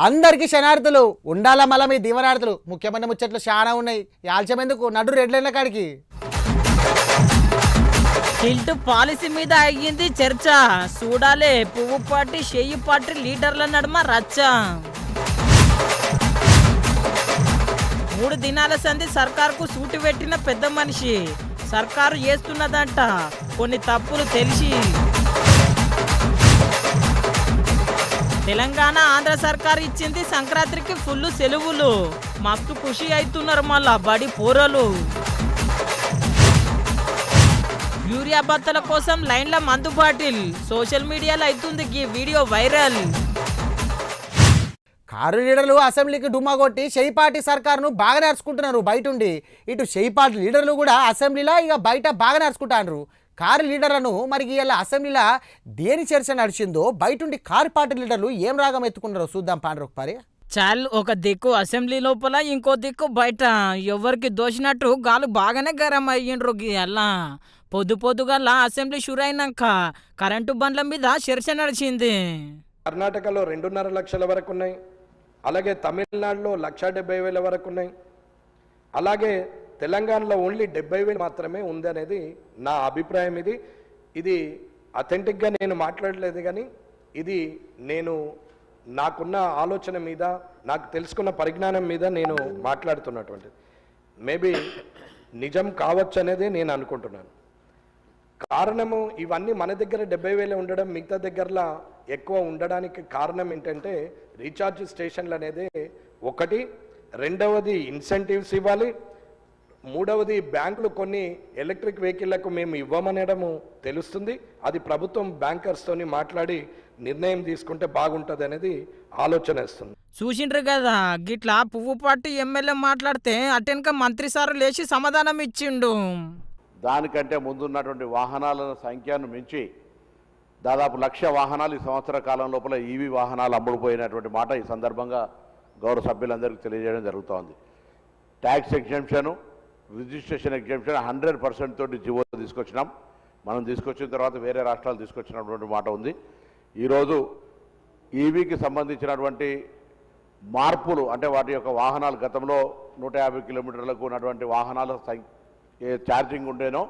అందరికీ శనార్థులు ఉండాల మళ్ళీ మీ దీవనార్థులు ముఖ్యమైన ముచ్చట్లు చాలా ఉన్నాయి. యాల్చమెందుకు నడు రెడ్లైన కాడికి టిల్ట్ పాలసీ మీద అయ్యింది చర్చ. చూడాలే పువ్వు పార్టీ షెయ్యి పార్టీ లీడర్ల నడుమ రచ్చ. 3 దినాల సంధి సర్కారుకు సూటి పెట్టిన పెద్ద మనిషి. సర్కారు చేస్తున్నదంట కొన్ని తప్పులు తెలిసి. తెలంగాణ ఆంధ్ర సర్కారు ఇచ్చింది సంక్రాంతికి ఫుల్ సెలవులు. మస్తు ఖుషి అవుతున్నారు మళ్ళా బడి పోరలు. యూరియా బత్తల కోసం లైన్ల మందు బాటిల్. సోషల్ మీడియాలో అవుతుంది ఈ వీడియో వైరల్. కారు లీడర్లు అసెంబ్లీకి డుమ్మా కొట్టి షెయ్యిపాటి సర్కారును బాగా నడుచుకుంటున్నారు బయటుండి. ఇటు షెయ్యిపాటి లీడర్లు కూడా అసెంబ్లీలో ఇక బయట బాగా నడుచుకుంటున్నారు కారు లీడర్లను. మరి ఇలా అసెంబ్లీలో దేని చర్చ నడిచిందో బయటుండి కారు పార్టీ లీడర్లు ఏం రాగం ఎత్తుకున్నారో చూద్దాం పాండ్రు ఒకసారి. చాల్ ఒక దిక్కు అసెంబ్లీ లోపల ఇంకో దిక్కు బయట. ఎవరికి దోచినట్టు గాలు బాగానే గరం అయ్యిండ్రు. అలా పొద్దుగల్లా అసెంబ్లీ షురు అయినాక కరెంటు బండ్ల మీద చర్చ నడిచింది. కర్ణాటకలో 2.5 లక్షల వరకు ఉన్నాయి. అలాగే తమిళనాడులో 1,70,000 వరకు ఉన్నాయి. అలాగే తెలంగాణలో ఓన్లీ 70,000 మాత్రమే ఉంది అనేది నా అభిప్రాయం. ఇది అథెంటిక్గా నేను మాట్లాడలేదు, కానీ ఇది నేను నాకున్న ఆలోచన మీద, నాకు తెలుసుకున్న పరిజ్ఞానం మీద నేను మాట్లాడుతున్నటువంటిది. మేబీ నిజం కావచ్చు అనేది నేను అనుకుంటున్నాను. కారణము ఇవన్నీ మన దగ్గర 70,000 ఉండడం, మిగతా దగ్గరలా ఎక్కువ ఉండడానికి కారణం ఏంటంటే రీఛార్జ్ స్టేషన్లు అనేది ఒకటి. రెండవది ఇన్సెంటివ్స్ ఇవ్వాలి. మూడవది బ్యాంకులు కొన్ని ఎలక్ట్రిక్ వెహికళ్లకు మేము ఇవ్వమనడము తెలుస్తుంది. అది ప్రభుత్వం బ్యాంకర్స్తోని మాట్లాడి నిర్ణయం తీసుకుంటే బాగుంటుంది అనేది ఆలోచన ఇస్తుంది. చూసిండ్రు కదా గిట్లా పువ్వు పార్టీ ఎమ్మెల్యే మాట్లాడితే అటెనక మంత్రి సారు లేచి సమాధానం ఇచ్చిండు. దానికంటే ముందున్నటువంటి వాహనాల సంఖ్యను మించి దాదాపు 1,00,000 వాహనాలు ఈ సంవత్సర కాలం లోపల ఈవీ వాహనాలు అమ్ముడుపోయినటువంటి మాట ఈ సందర్భంగా గౌరవ సభ్యులందరికీ తెలియజేయడం జరుగుతోంది. ట్యాక్స్ ఎగ్జంప్షన్, రిజిస్ట్రేషన్ ఎగ్జంప్షన్ 100% తోటి జీవో తీసుకొచ్చినాం. మనం తీసుకొచ్చిన తర్వాత వేరే రాష్ట్రాలు తీసుకొచ్చినటువంటి మాట ఉంది. ఈరోజు ఈవీకి సంబంధించినటువంటి మార్పులు అంటే వాటి యొక్క వాహనాలు గతంలో 150 కిలోమీటర్లకు ఉన్నటువంటి వాహనాల ఛార్జింగ్ ఉండేనో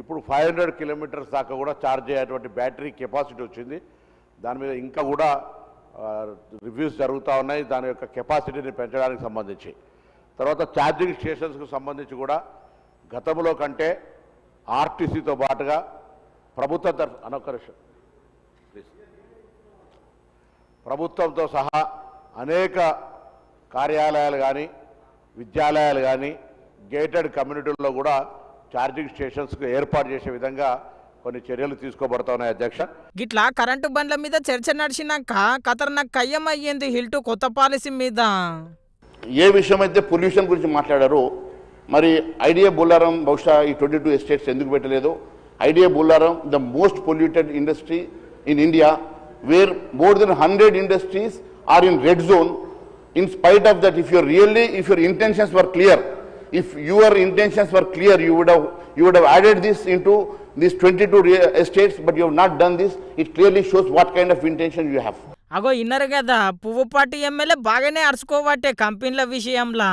ఇప్పుడు 500 కిలోమీటర్స్ దాకా కూడా ఛార్జ్ అయ్యేటువంటి బ్యాటరీ కెపాసిటీ వచ్చింది. దాని మీద ఇంకా కూడా రివ్యూస్ జరుగుతూ ఉన్నాయి దాని యొక్క కెపాసిటీని పెంచడానికి సంబంధించి. తర్వాత ఛార్జింగ్ స్టేషన్స్కు సంబంధించి కూడా గతంలో కంటే ఆర్టీసీతో పాటుగా ప్రభుత్వంతో సహా అనేక కార్యాలయాలు కానీ విద్యాలయాలు కానీ గేటెడ్ కమ్యూనిటీల్లో కూడా ఛార్జింగ్ స్టేషన్స్కు ఏర్పాటు చేసే విధంగా కొన్ని చర్యలు తీసుకోబడుతున్నాయి అధ్యక్ష. గిట్లా కరెంటు బండ్ల మీద చర్చ నడిచినాక ఖతర్నాక్ కయ్యం అయ్యింది హిల్టు కొత్త పాలసీ మీద. ఏ విషయం అయితే పొల్యూషన్ గురించి మాట్లాడారో మరి ఐడియా బొల్లారం బహుశా ఈ 22 ఎస్టేట్స్ ఎందుకు పెట్టలేదు? IDA Bollaram the most polluted industry in India where more than 100 industries are in red zone. In spite of that, if your intentions were clear, if your intentions were clear, you would have added this into these 22 estates, but you have not done this. It clearly shows what kind of intention you have. అగో inner కదా పువ్వు party MLA బాగానే అరుచుకోవట్టే కంపెనీల విషయంలో.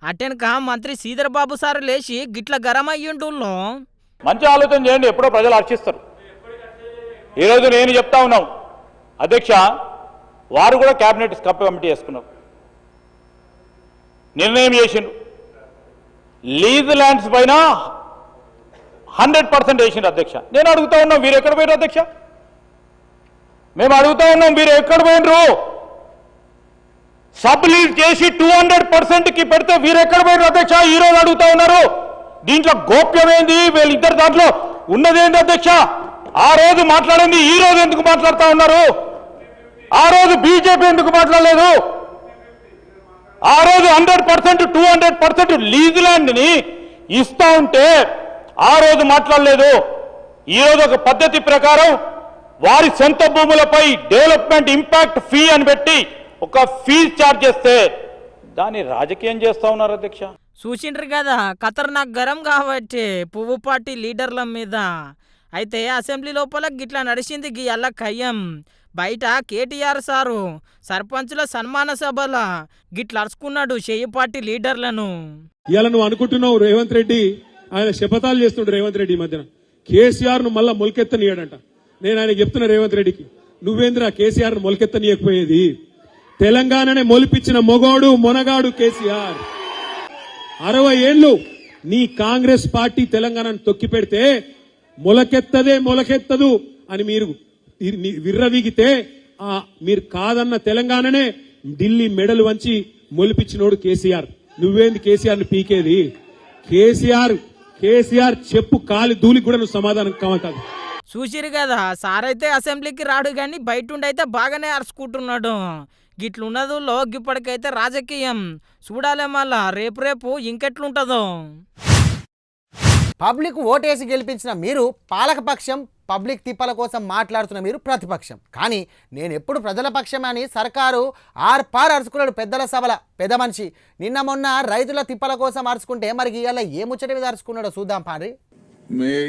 అటెనక మంత్రి Sridhar Babu sir లేచి గిట్ల గరం అయ్యిండుల్లో. మంచి ఆలోచన చేయండి, ఎప్పుడో ప్రజలు హర్షిస్తారు. ఈరోజు నేను చెప్తా ఉన్నాం అధ్యక్ష, వారు కూడా క్యాబినెట్ కమిటీ వేసుకున్నారు, నిర్ణయం చేసిండు. లీజ్ ల్యాండ్స్ పైన 100% వేసిండు అధ్యక్ష. నేను అడుగుతా ఉన్నాం వీరు ఎక్కడ పోయినారు అధ్యక్ష? మేము అడుగుతా ఉన్నాం వీరు ఎక్కడ పోయినరు? సబ్ లీజ్ చేసి 200%కి పెడితే వీరు ఎక్కడ పోయినారు అధ్యక్ష? ఈ రోజు అడుగుతా ఉన్నారు. దీంట్లో గోప్యమైంది వీళ్ళిద్దరు దాంట్లో ఉన్నదేంటి అధ్యక్ష? ఆ రోజు మాట్లాడింది ఈ రోజు ఎందుకు మాట్లాడుతూ ఉన్నారు? ఆ రోజు బీజేపీ ఎందుకు మాట్లాడలేదు? ఆ రోజు 100% 200% లీజ్ ల్యాండ్ని ఇస్తా ఉంటే ఆ రోజు మాట్లాడలేదు. ఈరోజు ఒక పద్ధతి ప్రకారం వారి సొంత భూములపై డెవలప్మెంట్ ఇంపాక్ట్ ఫీ అని పెట్టి ఒక ఫీజు ఛార్జ్ చేస్తే దాన్ని రాజకీయం చేస్తా ఉన్నారు అధ్యక్ష. చూసిండ్రు కదా ఖతర్నాక్ గరం కాబట్టి పువ్వు పార్టీ లీడర్ల మీద. అయితే అసెంబ్లీ లోపల గిట్లా నడిచింది గీ అల్ల కయ్యం. బయట కేటీఆర్ సారు సర్పంచుల సన్మాన సభల గిట్లా అరుచుకున్నాడు షేయి లీడర్లను. ఇవాళ నువ్వు అనుకుంటున్నావు రేవంత్ రెడ్డి ఆయన శపథాలు చేస్తుండే రేవంత్ రెడ్డి ఈ మధ్యన కేసీఆర్ ను మళ్ళా మొలకెత్తనీయడంట. నేను ఆయన చెప్తున్నా రేవంత్ రెడ్డికి, నువ్వేంద్రా కేసీఆర్ ను మొలకెత్తనీయకపోయేది? తెలంగాణనే మొలిపించిన మొగోడు మొనగాడు కేసీఆర్. 60 ఏళ్లు నీ కాంగ్రెస్ పార్టీ తెలంగాణను తొక్కి పెడితే మొలకెత్తదు అని మీరు విర్రవీగితే మీరు కాదన్న తెలంగాణనే ఢిల్లీ మెడలు వంచి మొలిపించినోడు కేసీఆర్. నువ్వేంది కేసీఆర్ ను పీకేది? కేసీఆర్ చెప్పు కాలి ధూళికి కూడా నువ్వు సమాధానం కావాలి. చూసిరు కదా, సారైతే అసెంబ్లీకి రాడు కానీ బయట ఉండైతే బాగానే అరుచుకుంటున్నాడు. గిట్లున్నదులో ఇప్పటికైతే రాజకీయం చూడాలే, మళ్ళా రేపు ఇంకెట్లుంటుందో. పబ్లిక్ ఓటేసి గెలిపించిన మీరు పాలకపక్షం, పబ్లిక్ తిప్పల కోసం మాట్లాడుతున్న మీరు ప్రతిపక్షం. కానీ నేను ఎప్పుడు ప్రజల పక్షం అని సర్కారు ఆర్పార్ అరుచుకున్నాడు పెద్దల సభల పెద్ద మనిషి. నిన్న మొన్న రైతుల తిప్పల కోసం అరుచుకుంటే మరి ఇవాళ ఏ ముచ్చట మీద అరుచుకున్నాడో చూద్దాం పాండ్రి.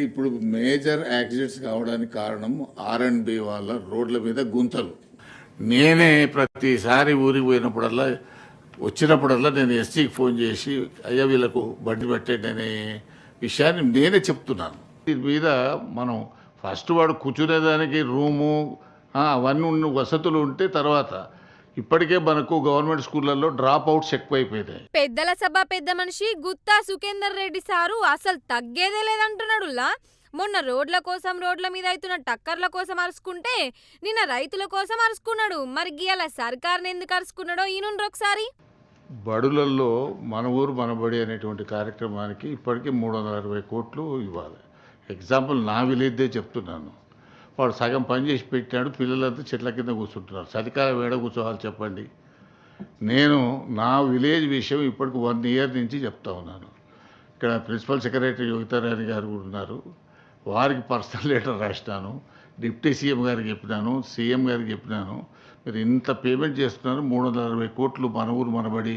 ఇప్పుడు మేజర్ యాక్సిడెంట్స్ కావడానికి కారణం R&B వాళ్ళ రోడ్ల మీద గుంతలు. నేనే ప్రతిసారి ఊరికి పోయినప్పుడల్లా వచ్చినప్పుడల్లా నేను ఎస్సీకి ఫోన్ చేసి అయ్యా వీళ్ళకు బండి పెట్టండి అనే విషయాన్ని నేనే చెప్తున్నాను. దీని మీద మనం ఫస్ట్ వాడు కూర్చునేదానికి రూము అవన్నీ ఉన్న వసతులు ఉంటే తర్వాత ఇప్పటికే మనకు గవర్నమెంట్ స్కూళ్ళల్లో డ్రాప్ అవుట్స్ ఎక్కువైపోయినాయి. పెద్దల సభ పెద్ద మనిషి గుత్తా సుఖేందర్ రెడ్డి సారు అసలు తగ్గేదే లేదంటున్నాడులా. మొన్న రోడ్ల మీద అవుతున్న టక్కర్ల కోసం అరుచుకుంటే నిన్న రైతుల కోసం అరుచుకున్నాడు. మరి గీయాల సర్కార్ని ఎందుకు అరుచుకున్నాడో ఈయనుండ్రు ఒకసారి. బడులలో మన ఊరు మనబడి అనేటువంటి కార్యక్రమానికి ఇప్పటికీ 360 కోట్లు ఇవ్వాలి. ఎగ్జాంపుల్ నా విలేజ్దే చెప్తున్నాను. వాడు సగం పని చేసి పెట్టాడు, పిల్లలంతా చెట్ల కింద కూర్చుంటున్నారు. చలికాలం వేడ కూర్చోవాలి చెప్పండి. నేను నా విలేజ్ విషయం ఇప్పటికి 1 ఇయర్ నుంచి చెప్తా ఉన్నాను. ఇక్కడ ప్రిన్సిపల్ సెక్రటరీ యోగితారాణి గారు ఉన్నారు, వారికి పర్సనల్ లెటర్ రాసినాను, డిప్యూటీ సీఎం గారికి చెప్పినాను, సీఎం గారికి చెప్పినాను. మీరు ఇంత పేమెంట్ చేస్తున్నారు, 360 కోట్లు మన ఊరు మనబడి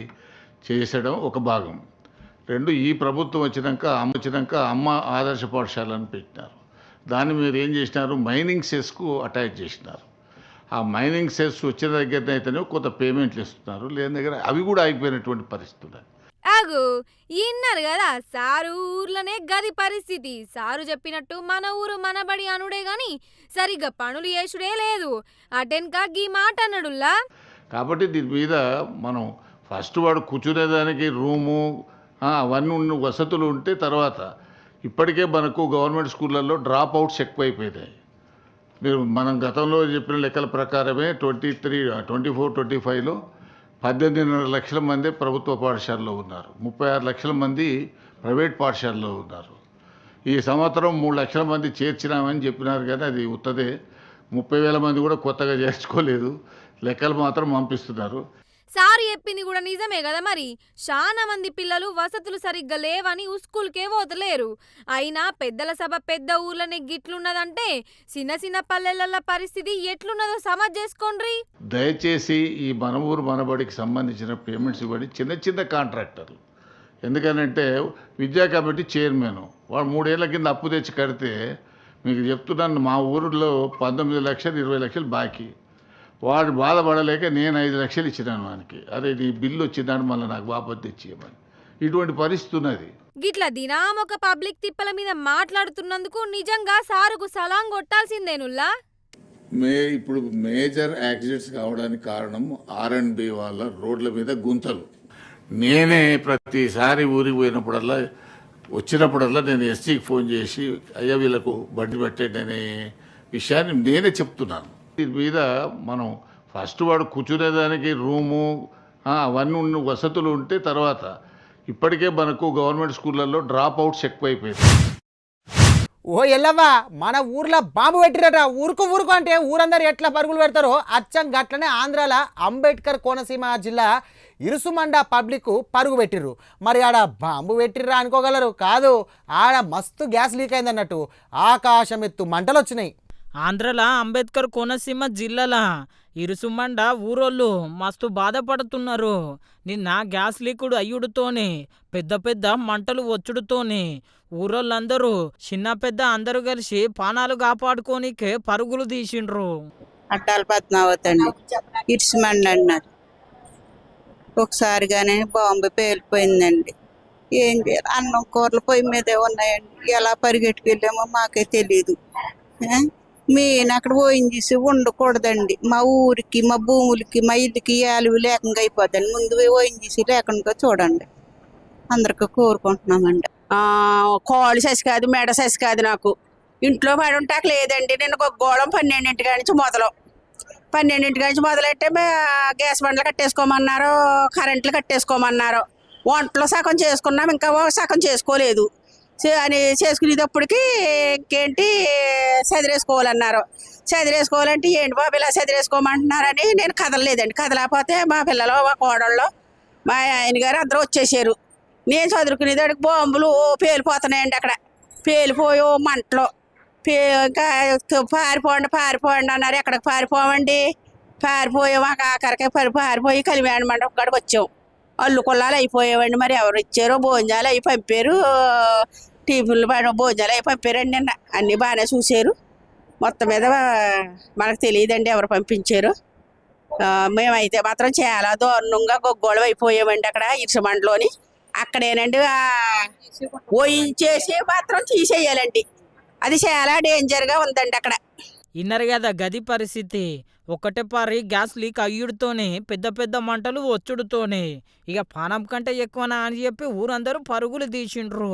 చేసడం ఒక భాగం. 2, ఈ ప్రభుత్వం వచ్చినాక అమ్మ ఆదర్శ పాఠశాలను పెట్టినారు. దాన్ని మీరు ఏం చేసినారు, మైనింగ్ సెస్కు అటాచ్ చేసినారు. ఆ మైనింగ్ సెస్ వచ్చిన దగ్గరనైతేనే కొంత పేమెంట్లు ఇస్తున్నారు, లేని దగ్గర అవి కూడా అయిపోయినటువంటి పరిస్థితులు. ఆగు, ఇన్నారు కదా సారు ఊర్లోనే గది పరిస్థితి. సారు చెప్పినట్టు మన ఊరు మనబడి అనుడే గాని సరిగ్గా పనులు చేసుడే లేదు. అటెన్కా గీ మాట అన్నాడుల్లా. కాబట్టి దీని మీద మనం ఫస్ట్ వాడు కూర్చునేదానికి రూము అవన్నీ ఉన్న వసతులు ఉంటే తర్వాత ఇప్పటికే మనకు గవర్నమెంట్ స్కూళ్ళల్లో డ్రాప్ అవుట్స్ ఎక్కువైపోయినాయి. మనం గతంలో చెప్పిన లెక్కల ప్రకారమే 24-25లో 18.5 లక్షల మంది ప్రభుత్వ పాఠశాలలో ఉన్నారు, 36 లక్షల మంది ప్రైవేట్ పాఠశాలలో ఉన్నారు. ఈ సంవత్సరం 3 లక్షల మంది చేర్చినామని చెప్పినారు, కానీ అది ఉత్తదే. 30,000 మంది కూడా కొత్తగా చేర్చుకోలేదు, లెక్కలు మాత్రం పంపిస్తున్నారు. సారు చెప్పింది కూడా నిజమే కదా. మరి చాలా మంది పిల్లలు వసతులు సరిగ్గా లేవని స్కూల్కే పోతలేరు. అయినా పెద్దల సభ పెద్ద ఊర్లోనే గిట్లున్నదంటే చిన్న పల్లెల పరిస్థితి ఎట్లున్నదో సమజ్ చేసుకోండి. దయచేసి ఈ మన ఊరు మనబడికి సంబంధించిన పేమెంట్స్ ఇవ్వండి చిన్న కాంట్రాక్టర్లు. ఎందుకనంటే విద్యా కమిటీ చైర్మన్ వాడు 3 ఏళ్ల కింద అప్పు తెచ్చి కడితే, మీకు చెప్తున్నాను, మా ఊరిలో 19 లక్షలు 20 లక్షలు బాకీ. వాడు బాధపడలేక నేను 5 లక్షలు ఇచ్చినాను వానికి. అరే నీ బిల్లు వచ్చిందని మళ్ళీ నాకు వాపసు తెచ్చియమని. ఇటువంటి పరిస్థితి ఉన్నది. గిట్ల దినాం ఒక పబ్లిక్ తిప్పల మీద మాట్లాడుతున్నందుకు నిజంగా సారుకు సలాం కొట్టాల్సిందేనుల్లా. ఇప్పుడు మేజర్ యాక్సిడెంట్స్ కావడానికి కారణం R&B వాళ్ళ రోడ్ల మీద గుంతలు. నేనే ప్రతిసారి ఊరికి పోయినప్పుడల్లా వచ్చినప్పుడల్లా నేను ఎస్సీకి ఫోన్ చేసి అయ్యా వీళ్ళకు బండి పెట్టండి అనే విషయాన్ని నేనే చెప్తున్నాను. దీని మీద మనం ఫస్ట్ వాడు కూర్చునేదానికి రూము అవన్నీ ఉన్న వసతులు ఉంటే తర్వాత ఇప్పటికే మనకు గవర్నమెంట్ స్కూళ్ళల్లో డ్రాప్ అవుట్స్ ఎక్కువైపోయింది. ఓ ఎల్లవ్వా, మన ఊర్లో బాంబు పెట్టిరట. ఊరుకు అంటే ఊరందరూ ఎట్లా పరుగులు పెడతారో అచ్చం గట్లనే ఆంధ్రాల అంబేద్కర్ కోనసీమ జిల్లా ఇరుసుమండ పబ్లిక్ పరుగు పెట్టిర్రు. మరి ఆడ బాంబు పెట్టిర్రా అనుకోగలరు, కాదు, ఆడ మస్తు గ్యాస్ లీక్ అయిందన్నట్టు ఆకాశం ఎత్తు మంటలు వచ్చినాయి. ఆంధ్రల అంబేద్కర్ కోనసీమ జిల్లాల ఇరుసుమండ ఊరోళ్ళు మస్తు బాధపడుతున్నారు. నిన్న గ్యాస్ లీకుడు అయ్యుడుతోనే పెద్ద మంటలు వచ్చుడుతోనే ఊరోళ్ళందరూ చిన్న పెద్ద అందరూ కలిసి పానాలు కాపాడుకోనికే పరుగులు తీసిండ్రు. అడ్డాల పద్మావతి అండి. ఇట్స్మండి అన్నారు. ఒకసారిగానే బాంబు పేలిపోయిందండి. ఏం చేయాలి? అన్నం కూరలు పొయ్యి మీదే ఉన్నాయండి. ఎలా పరిగెట్టుకెళ్ళామో మాకే తెలీదు. మెయిన్ అక్కడ ఓఎన్జీసీ ఉండకూడదండి. మా ఊరికి, మా భూములకి, మా ఇల్లుకి యాలువి లేకుండా అయిపోద్దండి. ముందు ఓఎన్జీసీ లేకుండా చూడండి. అందరికీ కోరుకుంటున్నామండి. కోళ్ళు ససి కాదు, మెడ ససి కాదు. నాకు ఇంట్లో పడి ఉంటాక లేదండి. నేను ఒక గోళం 12 నుంచి మొదలు 12 నుంచి మొదలెట్టే గ్యాస్ బండ్లు కట్టేసుకోమన్నారు, కరెంట్లు కట్టేసుకోమన్నారు. వంటలో సగం చేసుకున్నాం, ఇంకా సగం చేసుకోలేదు అని. చేసుకునేటప్పటికి ఇంకేంటి చదిరేసుకోవాలన్నారు. చదిరేసుకోవాలంటే ఏంటి బాబు ఇలా చదిరేసుకోమంటున్నారని నేను కదలలేదండి. కదలకపోతే మా పిల్లలు, మా కోడళ్ళు, మా ఆయన గారు అందరూ వచ్చేసారు. నేను చదువుకునేదానికి బాంబులు పేలిపోతున్నాయండి. అక్కడ పేలిపోయో మంటలో ఇంకా పారిపోండి అన్నారు. ఎక్కడికి పారిపోవండి? పారిపోయాం. మాకు ఆఖరికి పారిపోయి కలిమేణ మండపం కాడికి వచ్చాం. అల్లు కొల్లాలు అయిపోయామండి. మరి ఎవరు ఇచ్చారో భోజనాలు అవి పంపారు, టిఫిన్లు భోజనాలు అవి పంపారండి. అన్నీ బాగానే చూశారు. మొత్తం మీద మనకు తెలియదండి ఎవరు పంపించారు. మేమైతే మాత్రం చాలా దారుణంగా గొగ్గోళం అయిపోయామండి అక్కడ ఇరుసమండలోని. అక్కడేనండి ఓయించేసి మాత్రం తీసేయాలండి. అది చాలా డేంజర్గా ఉందండి అక్కడ. ఇన్నరు కదా గది పరిస్థితి. ఒకటే పారి గ్యాస్ లీక్ అయ్యుడుతోనే పెద్ద పెద్ద మంటలు వచ్చుడుతోనే ఇక పానం కంటే ఎక్కువనా అని చెప్పి ఊరందరూ పరుగులు తీసిండ్రు.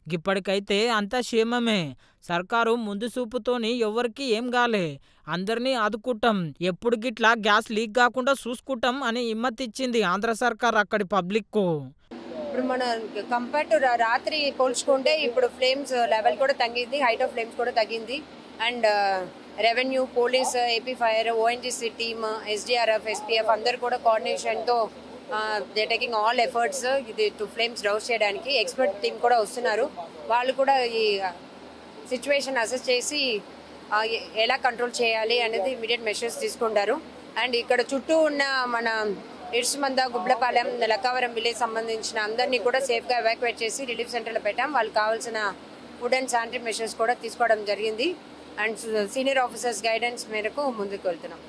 ఇప్పటికైతే అంతా క్షేమమే. సర్కారు ముందు చూపుతోని ఎవరికి ఏం కాలే, అందరినీ ఆదుకుంటాం, ఎప్పుడు గిట్లా గ్యాస్ లీక్ కాకుండా చూసుకుంటాం అని హిమ్మతిచ్చింది ఆంధ్ర సర్కార్ అక్కడి పబ్లిక్కు. ఇప్పుడు మన కంపేర్ టు రాత్రి పోల్చుకుంటే ఇప్పుడు ఫ్లేమ్స్ లెవెల్ కూడా తగ్గింది, హైట్ ఆఫ్ ఫ్లేమ్స్ కూడా తగ్గింది. And revenue, police, AP fire, ONGC team, SDRF, SPF అందరు కూడా కోఆర్డినేషన్తో దే టేకింగ్ ఆల్ ఎఫర్ట్స్ ఇది టు ఫ్లేమ్స్ డౌస్ చేయడానికి. ఎక్స్పర్ట్ టీమ్ కూడా వస్తున్నారు. వాళ్ళు కూడా ఈ సిచ్యువేషన్ అసెస్ చేసి ఎలా కంట్రోల్ చేయాలి అనేది ఇమీడియట్ మెషర్స్ తీసుకుంటారు. అండ్ ఇక్కడ చుట్టూ ఉన్న మన ఇర్సుమంద, గుబ్లపాలెం, లక్కవరం విలేజ్ సంబంధించిన అందరినీ కూడా సేఫ్గా ఎవాక్యుయేట్ చేసి రిలీఫ్ సెంటర్లో పెట్టాం. వాళ్ళకి కావాల్సిన ఫుడ్ అండ్ శానిటరీ మెషర్స్ కూడా తీసుకోవడం జరిగింది. అండ్ సీనియర్ ఆఫీసర్స్ గైడెన్స్ మేరకు ముందుకు వెళ్తున్నాం.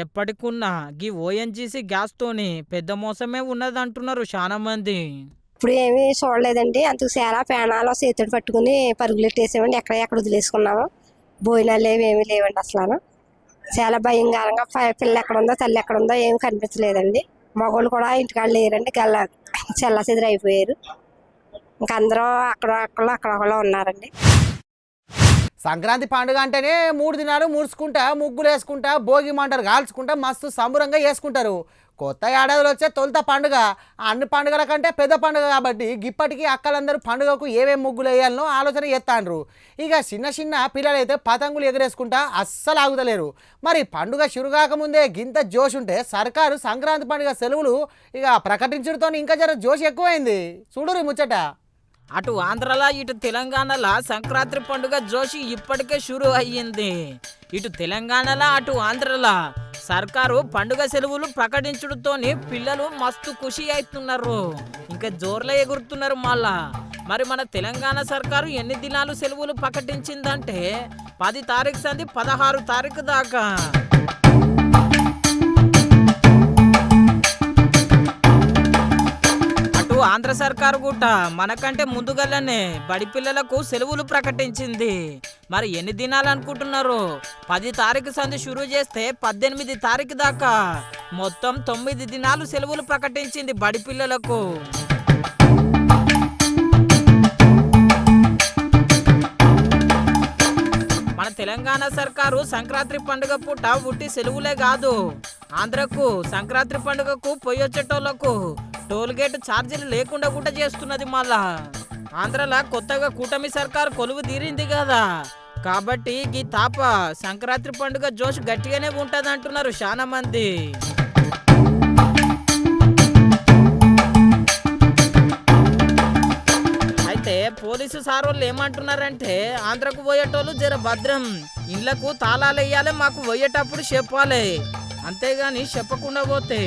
ఎప్పటికున్నా గీ ఓఎన్జీసీ గ్యాస్తోని పెద్ద మోసమే ఉన్నదంటున్నారు చాలా మంది. ఇప్పుడు ఏమీ చూడలేదండి. అందుకు చాలా ప్రాణాలు చేతుడు పట్టుకుని పరుగులెట్టేసామండి. ఎక్కడ వదిలేసుకున్నాము. భోజనాలు ఏమీ లేవండి. అసలు చాలా భయంకరంగా పిల్ల ఎక్కడుందో తల్లి ఎక్కడుందో ఏమి కనిపించలేదండి. మగవాళ్ళు కూడా ఇంటికాడ లేరండి. చెల్లసిదిరి అయిపోయారు. ఇంకా అందరూ అక్కడ ఉన్నారండి. సంక్రాంతి పండుగ అంటేనే 3 దినాలు ముడుచుకుంటా, ముగ్గులు వేసుకుంటా, భోగి మంటలు కాల్చుకుంటా మస్తు సంబరంగా వేసుకుంటారు. కొత్త ఏడాదిలో వచ్చే తొలుత పండుగ అన్ని పండుగల కంటే పెద్ద పండుగ కాబట్టి ఇప్పటికీ అక్కలందరూ పండుగకు ఏమేమి ముగ్గులు వేయాలనో ఆలోచన చేస్తాండ్రు. ఇక చిన్న పిల్లలైతే పతంగులు ఎగరేసుకుంటా అస్సలు ఆగుతలేరు. మరి పండుగ షురుగాకముందే గింత జోష్ ఉంటే సర్కారు సంక్రాంతి పండుగ సెలవులు ఇక ప్రకటించడంతో ఇంకా జర జోష్ ఎక్కువైంది. చూడురి ముచ్చట. అటు ఆంధ్రలా ఇటు తెలంగాణలా సంక్రాంతి పండుగ జోషి ఇప్పటికే షురు అయ్యింది. ఇటు తెలంగాణలా అటు ఆంధ్రలా సర్కారు పండుగ సెలవులు ప్రకటించడంతోని పిల్లలు మస్తు ఖుషి అవుతున్నారు. ఇంకా జోర్లో ఎగురుతున్నారు మళ్ళా. మరి మన తెలంగాణ సర్కారు ఎన్ని దినాలు సెలవులు ప్రకటించిందంటే 10 తారీఖు సంది 16 తారీఖు దాకా. ఆంధ్ర సర్కారు కూడా మనకంటే ముందుగానే బడి పిల్లలకు సెలవులు ప్రకటించింది. మరి ఎన్ని దినాలు అనుకుంటున్నారు? 10 తారీఖు సంది షురూ చేస్తే 18 తారీఖు దాకా మొత్తం 9 దినాలు సెలవులు ప్రకటించింది బడి పిల్లలకు. మన తెలంగాణ సర్కారు సంక్రాంతి పండుగ పూట ఉట్టి సెలవులే కాదు, ఆంధ్రకు సంక్రాంతి పండుగకు పోయొచ్చేటోళ్లకు టోల్ గేట్ ఛార్జీలు లేకుండా కూడా చేస్తున్నది. మళ్ళా ఆంధ్రలో కొత్తగా కూటమి సర్కారు కొలువు తీరింది కదా, కాబట్టి ఈ తాప సంక్రాంతి పండుగ జోష్ గట్టిగానే ఉంటది అంటున్నారు చాలా మంది. అయితే పోలీసు సార్ వాళ్ళు ఏమంటున్నారంటే ఆంధ్రకు పోయేటోళ్ళు జర భద్రం, ఇళ్లకు తాళాలు వేయాలి, మాకు పోయేటప్పుడు చెప్పాలి, అంతేగాని చెప్పకుండా పోతే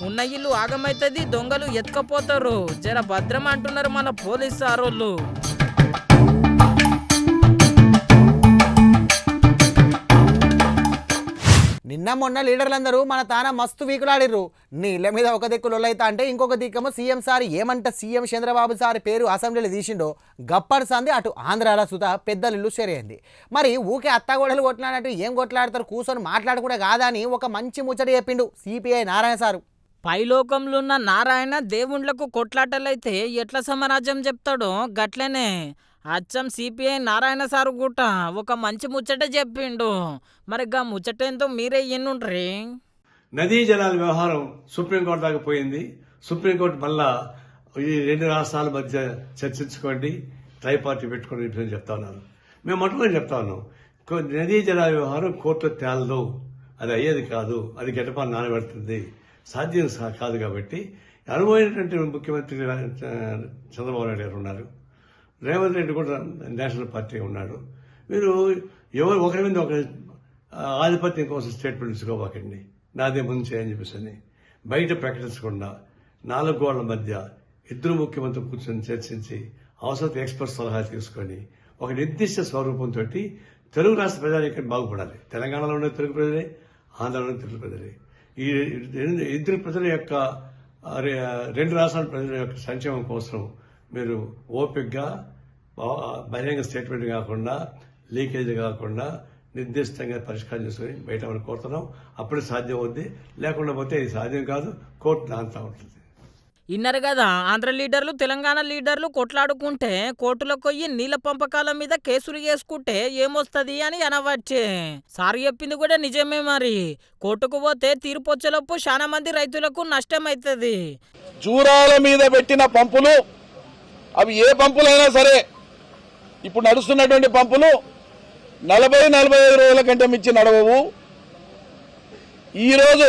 ఉన్న ఇల్లు ఆగమైతుంది, దొంగలు ఎత్తుకపోతారు, జర భద్రం అంటున్నారు మన పోలీసు సారోళ్ళు. నిన్న నిన్న మొన్న లీడర్లందరూ మన తాన మస్తు వీకులాడిర్రు. నీళ్ళ మీద ఒక దిక్కు లొల్లైతా అంటే ఇంకొక దిక్కము సీఎం సార్ ఏమంట సీఎం చంద్రబాబు సార్ పేరు అసెంబ్లీలో తీసిండో గప్పటి సంది అటు ఆంధ్రాల సుత పెద్దలిల్లు సరైంది. మరి ఊకే అత్తగోడలు కొట్లాడినట్టు ఏం కొట్లాడతారు, కూర్చొని మాట్లాడకుండా కాదా అని ఒక మంచి ముచ్చట చెప్పిండు సిపిఐ నారాయణ సారు. పైలోకంలో ఉన్న నారాయణ దేవుండ్లకు కొట్లాటలైతే ఎట్లా సమరాజ్యం చెప్తాడో గట్లనే అచ్చం సిపిఐ నారాయణ సారు గుట్ట ఒక మంచి ముచ్చట చెప్పిండు. మరి గా ముచ్చటేంతో మీరే ఎన్నుండ్రి. నదీ జలాల వ్యవహారం సుప్రీంకోర్టు దాకా పోయింది. సుప్రీంకోర్టు మళ్ళా ఈ రెండు రాష్ట్రాల మధ్య చర్చించుకోండి, ట్రై పార్టీ పెట్టుకోండి చెప్తా ఉన్నారు. మేము మొట్టమొదటి చెప్తా ఉన్నాం, నదీ జలాల వ్యవహారం కోర్టులో తేలదు, అది అయ్యేది కాదు, అది గడ్డపాలు నానబెడుతుంది, సాధ్యం కాదు. కాబట్టి అనుభవమైనటువంటి ముఖ్యమంత్రి చంద్రబాబు నాయుడు గారు ఉన్నారు, రేవంత్ రెడ్డి కూడా నేషనల్ పార్టీ ఉన్నాడు. మీరు ఎవరు ఒకరి మీద ఒక ఆధిపత్యం కోసం స్టేట్మెంట్ తీసుకోబాకండి, నాదే ముందు చేయని చెప్పేసి బయట ప్రకటించకుండా 4 గోడల మధ్య ఇద్దరు ముఖ్యమంత్రులు కూర్చొని చర్చించి అవసరం ఎక్స్పర్ట్ సలహా తీసుకొని ఒక నిర్దిష్ట స్వరూపంతో తెలుగు రాష్ట్ర ప్రజలు ఇక్కడ బాగుపడాలి. తెలంగాణలో ఉన్న తెలుగు ప్రజలే, ఆంధ్రలో ఉన్న తెలుగు ప్రజలే. ఈ ఇద్దరు ప్రజల యొక్క 2 రాష్ట్రాల ప్రజల యొక్క సంక్షేమం కోసం మీరు ఓపికగా బహిరంగ స్టేట్మెంట్ కాకుండా, లీకేజ్ కాకుండా నిర్దిష్టంగా పరిష్కారం చేసుకుని బయట మనం కోరుతున్నాం. అప్పుడే సాధ్యం అవుద్ది, లేకుండా పోతే ఇది సాధ్యం కాదు, కోర్టు అంతా ఉంటుంది. ఇన్నరు కదా, ఆంధ్ర లీడర్లు తెలంగాణ లీడర్లు కొట్లాడుకుంటే కోర్టులకు పోయి నీళ్ళ పంపకాల మీద కేసులు చేసుకుంటే ఏమొస్తుంది అని అనవచ్చే. సార్ చెప్పింది కూడా నిజమే. మరి కోర్టుకు పోతే తీర్పు వచ్చేలోపు చాలా మంది రైతులకు నష్టం అవుతుంది. జూరాల మీద పెట్టిన పంపులు, అవి ఏ పంపులైనా సరే, ఇప్పుడు నడుస్తున్నటువంటి పంపులు 40-45 రోజుల కంటే మించి నడవవు. ఈరోజు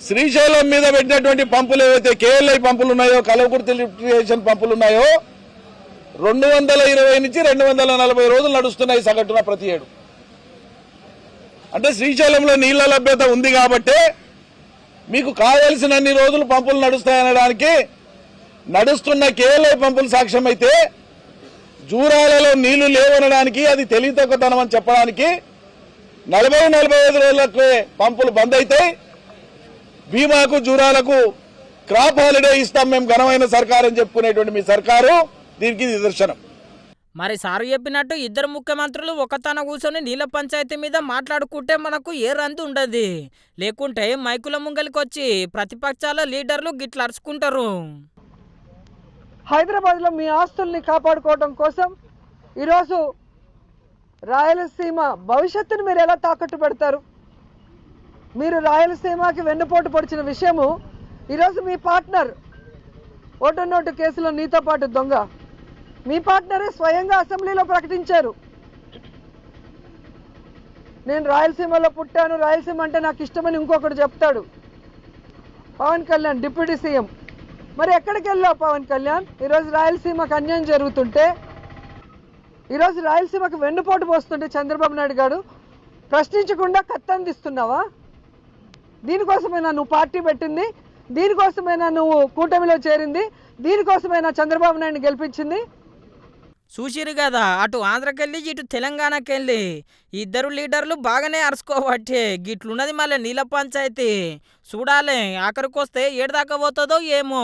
శ్రీశైలం మీద పెట్టినటువంటి పంపులు ఏవైతే కేఎల్ఐ పంపులు ఉన్నాయో, కలవకుర్తి లిఫ్ట్ ఇరిగేషన్ పంపులు ఉన్నాయో, 220 నుంచి 240 రోజులు నడుస్తున్నాయి సగటున ప్రతి ఏడు. అంటే శ్రీశైలంలో నీళ్ల లభ్యత ఉంది కాబట్టే మీకు కావలసినన్ని రోజులు పంపులు నడుస్తాయనడానికి నడుస్తున్న కేఎల్ఐ పంపులు సాక్ష్యం అయితే, జూరాలలో నీళ్లు లేవనడానికి అది తెలివితక్కువతనం అని చెప్పడానికి 40-45 రోజులకు పంపులు బంద్ అవుతాయి. భీమాకు, జూరాలకు క్రాప్ హాలిడే ఇస్తాం మేము ఘనమైన సర్కారు అని చెప్పుకునేటువంటి మీ సర్కారు దీనికి నిదర్శనం. మరి సారు చెప్పినట్టు ఇద్దరు ముఖ్యమంత్రులు ఒకతన కూర్చొని నీళ్ళ పంచాయతీ మీద మాట్లాడుకుంటే మనకు ఏ రంది ఉండదు. లేకుంటే మైకుల ముంగలికి వచ్చి ప్రతిపక్షాల లీడర్లు గిట్ల అరుచుకుంటారు. హైదరాబాద్లో మీ ఆస్తుల్ని కాపాడుకోవడం కోసం ఈరోజు రాయలసీమ భవిష్యత్తును మీరు ఎలా తాకట్టు పెడతారు? మీరు రాయలసీమకి వెన్నుపోటు పొడిచిన విషయము ఈరోజు మీ పార్ట్నర్ ఓటు నోటు కేసులో నీతో పాటు దొంగ మీ పార్ట్నరే స్వయంగా అసెంబ్లీలో ప్రకటించారు. నేను రాయలసీమలో పుట్టాను, రాయలసీమ అంటే నాకు ఇష్టమని ఇంకొకటి చెప్తాడు. Pavan Kalyan deputy CM. మరి ఎక్కడికి వెళ్ళావు పవన్ కళ్యాణ్? ఈరోజు రాయలసీమకు అన్యాయం జరుగుతుంటే, ఈరోజు రాయలసీమకు వెన్నుపోటు పోస్తుంటే చంద్రబాబు నాయుడు గారు ప్రశ్నించకుండా కత్తందిస్తున్నావా? దీనికోసమైనా నువ్వు పార్టీ పెట్టింది? దీనికోసమైనా నువ్వు కూటమిలో చేరింది? దీనికోసమైనా చంద్రబాబు నాయుడిని గెలిపించింది? చూసిరు కదా, అటు ఆంధ్రకెళ్ళి ఇటు తెలంగాణకెళ్ళి ఇద్దరు లీడర్లు బాగానే అరుచుకోవట్టే. గిట్లున్నది మళ్ళీ నీళ్ళ పంచాయతీ. చూడాలి ఆఖరికొస్తే ఏడదాకా పోతుందో ఏమో.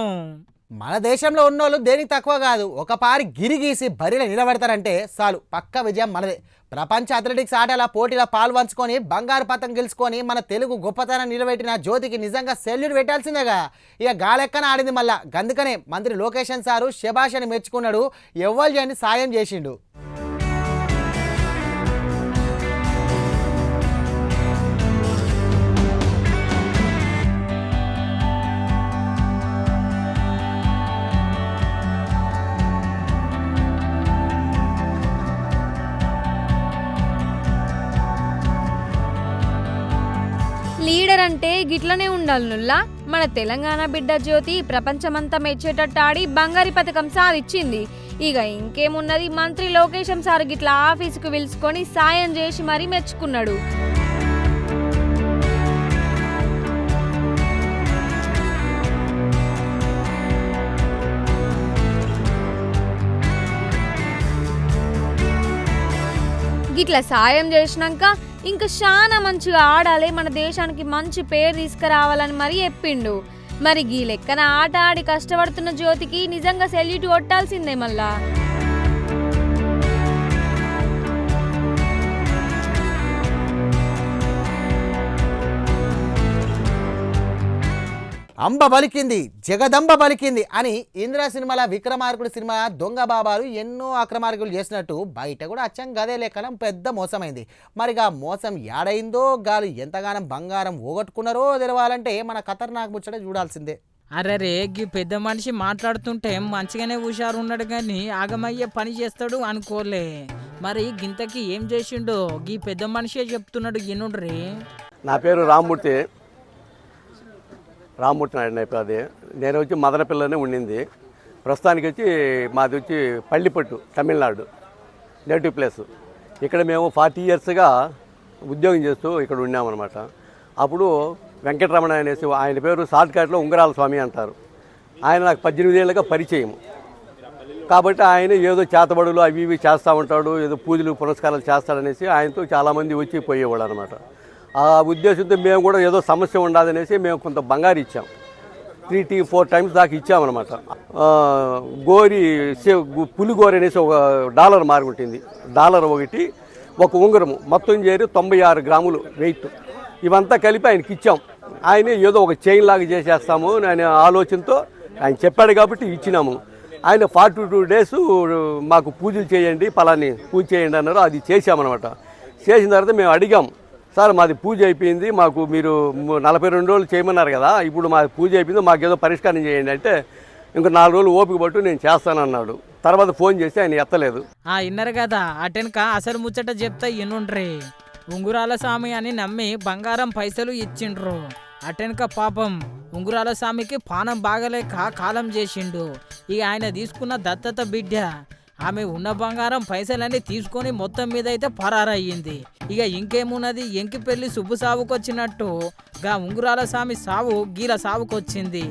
మన దేశంలో ఉన్నోళ్ళు దేనికి తక్కువ కాదు. ఒక పారి గిరి గీసి బరిలో నిలబెడతారంటే చాలు, పక్క విజయం మనదే. ప్రపంచ అథ్లెటిక్స్ ఆటల పోటీల పాల్పంచుకొని బంగారు పతంగం గెలుచుకొని మన తెలుగు గొప్పతనం నిలబెట్టిన జ్యోతికి నిజంగా సెల్యూట్ పెట్టాల్సిందేగా. ఇక గాలెక్కన ఆడింది మళ్ళా. గందుకనే మంత్రి లోకేష్ సారు శభాష్ అని మెచ్చుకున్నాడు, ఎవ్వరు అని సాయం చేసిండు. లీడర్ అంటే గిట్లనే ఉండాలి నుల్లా. మన తెలంగాణ బిడ్డ జ్యోతి ప్రపంచమంతా మెచ్చేటట్టు ఆడి బంగారు పథకం సాధించింది. ఇక ఇంకేమున్నది, మంత్రి లోకేశం సార్ గిట్లా ఆఫీసుకు పిలుచుకొని సాయం చేసి మరీ మెచ్చుకున్నాడు. గిట్లా సాయం చేసినాక ఇంకా చాలా మంచిగా ఆడాలి, మన దేశానికి మంచి పేరు తీసుకురావాలని మరి చెప్పిండు. మరి గీ లెక్కన ఆట ఆడి కష్టపడుతున్న జ్యోతికి నిజంగా సెల్యూట్ కొట్టాల్సిందే మళ్ళా. అంబ బలికింది జగదంబ బలికింది అని ఇంద్ర సినిమాల విక్రమార్కుడు సినిమా దొంగ బాబాలు ఎన్నో అక్రమార్కులు చేసినట్టు బయట కూడా అచ్చం గదే లెక్కనం పెద్ద మోసమైంది. మరిగా మోసం యాడైందో గాలు ఎంతగానం బంగారం పోగొట్టుకున్నారో తెలవాలంటే మన ఖతర్నాక్ ముచ్చట చూడాల్సిందే. అరే గీ పెద్ద మనిషి మాట్లాడుతుంటే మంచిగానే హుషారు ఉన్నాడు కానీ ఆగమయ్యే పని చేస్తాడు అనుకోలే. మరి గింతకి ఏం చేసిండో గీ పెద్ద మనిషే చెప్తున్నాడు ఎనుండ్రి. నా పేరు రామ్మూర్తి నాయుడు అయిపోయింది. నేను వచ్చి మదనపిల్లనే ఉండింది. ప్రస్తుతానికి వచ్చి మాది వచ్చి పల్లిపట్టు, తమిళనాడు నేటివ్ ప్లేస్. ఇక్కడ మేము 40 ఇయర్స్గా ఉద్యోగం చేస్తూ ఇక్కడ ఉన్నామన్నమాట. అప్పుడు వెంకటరమణ అనేసి ఆయన పేరు షార్ట్కట్లో ఉంగరాల స్వామి అంటారు. ఆయన నాకు 18 ఏళ్ళగా పరిచయం. కాబట్టి ఆయన ఏదో చేతబడులు అవి ఇవి చేస్తూ ఉంటాడు, ఏదో పూజలు పురస్కారాలు చేస్తాడనేసి ఆయనతో చాలామంది వచ్చి పోయేవాడు అనమాట. ఆ ఉద్దేశంతో మేము కూడా ఏదో సమస్య ఉండదనేసి మేము కొంత బంగారు ఇచ్చాం. 3-4 టైమ్స్ దాకా ఇచ్చామన్నమాట. గోరి పులిగోరి అనేసి ఒక డాలర్ మార్క్ ఉంటుంది. డాలర్ ఒకటి, ఒక ఉంగరము, మొత్తం చేరి 96 గ్రాములు వెయిట్. ఇవంతా కలిపి ఆయనకి ఇచ్చాం. ఆయన ఏదో ఒక చైన్ లాగా చేసేస్తాము అనే ఆలోచనతో ఆయన చెప్పాడు కాబట్టి ఇచ్చినాము. ఆయన 42 డేస్ మాకు పూజలు చేయండి, పలాని పూజ చేయండి అన్నారు. అది చేసామన్నమాట. చేసిన తర్వాత మేము అడిగాం, సార్ మాది పూజ అయిపోయింది, మాకు మీరు 42 రోజులు చేయమన్నారు కదా, ఇప్పుడు మా పూజ అయిపోయింది, మాకేదో పరిష్కారం చేయండి అంటే ఇంకా 4 రోజులు ఓపిక పట్టు నేను చేస్తానన్నాడు. తర్వాత ఫోన్ చేసి ఆయన ఎత్తలేదు. ఇన్నారు కదా అటెనక అసలు ముచ్చట చెప్తా ఎనుండ్రి. ఉంగురాల స్వామి అని నమ్మి బంగారం పైసలు ఇచ్చిండ్రు. అటెనక పాపం ఉంగురాల స్వామికి పానం బాగలేక కాలం చేసిండు. ఇక ఆయన తీసుకున్న దత్తత బిడ్డ ఆమె ఉన్న బంగారం పైసలన్నీ తీసుకొని మొత్తం మీద అయితే పరారయ్యింది. ఇక ఇంకేమున్నది, ఎంకి పెళ్లి శుభ సావుకొచ్చినట్టు గా ఉంగురాల స్వామి సావు గీల సావుకొచ్చింది.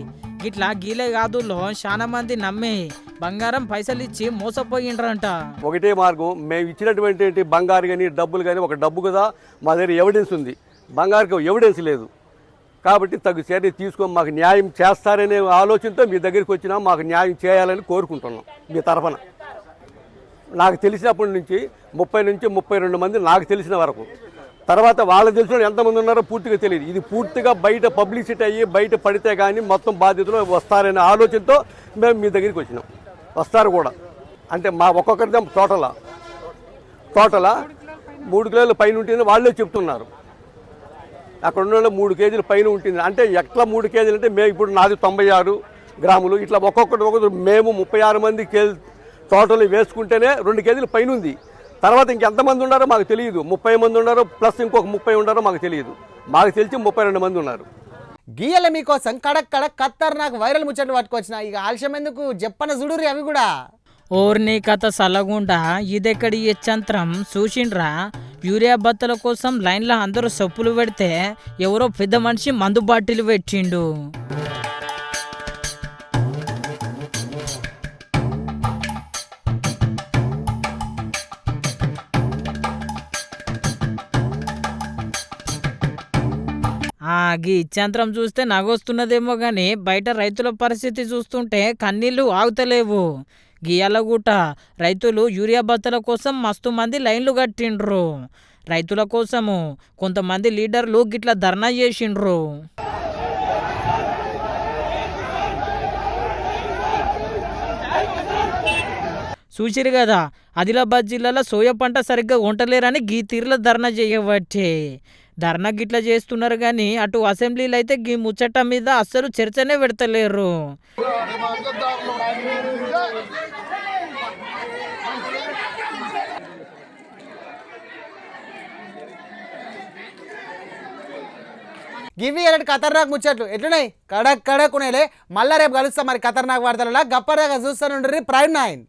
గిట్లా గీలే కాదులో చాలా మంది నమ్మి బంగారం పైసలు ఇచ్చి మోసపోయిండ్రంట. ఒకటే మార్గం, మేము ఇచ్చినటువంటి బంగారు కానీ డబ్బులు కానీ, ఒక డబ్బు కదా మా దగ్గర ఎవిడెన్స్ ఉంది, బంగారుకి ఎవిడెన్స్ లేదు. కాబట్టి తగు చర్య తీసుకొని మాకు న్యాయం చేస్తారనే ఆలోచనతో మీ దగ్గరికి వచ్చినా మాకు న్యాయం చేయాలని కోరుకుంటున్నాం మీ తరఫున. నాకు తెలిసినప్పటి నుంచి 30 నుంచి 32 మంది నాకు తెలిసిన వరకు. తర్వాత వాళ్ళకి తెలిసిన ఎంతమంది ఉన్నారో పూర్తిగా తెలియదు. ఇది పూర్తిగా బయట పబ్లిసిటీ అయ్యి బయట పడితే కానీ మొత్తం బాధ్యతలు వస్తారనే ఆలోచనతో మేము మీ దగ్గరికి వచ్చినాం. వస్తారు కూడా. అంటే మా ఒక్కొక్కరిదే టోటలా 3 కిలోల పైన ఉంటుంది వాళ్ళే చెప్తున్నారు. అక్కడ ఉన్న 3 కేజీల పైన ఉంటుంది. అంటే ఎట్లా 3 కేజీలు అంటే మేము ఇప్పుడు నాది 96 గ్రాములు, ఇట్లా ఒక్కొక్కటి మేము 36 మంది టోటల్ వేసుకుంటేనే 2 కేజీల పైన ఉంది. తర్వాత ఇంకెంతమంది ఉన్నారో మాకు తెలియదు. 30 మంది ఉన్నారో ప్లస్ ఇంకొక 30 ఉన్నారో మాకు తెలియదు. మాకు తెలిసి 32 మంది ఉన్నారు. గీయల మీకోసం కడక్ ఖతర్నాక్ వైరల్ ముచ్చట్లు పట్టుకొచ్చిన. ఇక ఆలస్యం ఎందుకు చెప్పన చూడురి అవి కూడా. ఓర్ని కథ సల్లగుండా ఇదెక్కడి యచ్చంత్రం చూసిండ్రా. యూరియా బత్తల కోసం లైన్లో అందరూ సొప్పులు పెడితే ఎవరో పెద్ద మనిషి మందు బాటిల్ పెట్టిండు. గీ ఇచ్చాంతరం చూస్తే నగొస్తున్నదేమో కానీ బయట రైతుల పరిస్థితి చూస్తుంటే కన్నీళ్లు ఆగుతలేవు. గియాలగూట రైతులు యూరియా బత్తల కోసం మస్తు మంది లైన్లు కట్టిండ్రు. రైతుల కోసము కొంతమంది లీడర్లు గిట్లా ధర్నా చేసిండ్రు. చూసిరు కదా, ఆదిలాబాద్ జిల్లాలో సోయా పంట సరిగ్గా వంటలేరని గీ తీర్ల ధర్నా చేయబట్టే. ధర్నా గిట్లా చేస్తున్నారు కానీ అటు అసెంబ్లీలో అయితే గీ ముచ్చట మీద అస్సలు చర్చనే పెడతలేరు. గివి ఎలాంటి ఖతర్నాక్ ముచ్చట్లు ఎట్లున్నాయి? కడక్ ఉన్నాయిలే. మళ్ళా రేపు కలుస్తాం మరి ఖతర్నాక్ వార్తలలో. గప్పదాకా చూస్తానుండ్రి ప్రైమ్ 9.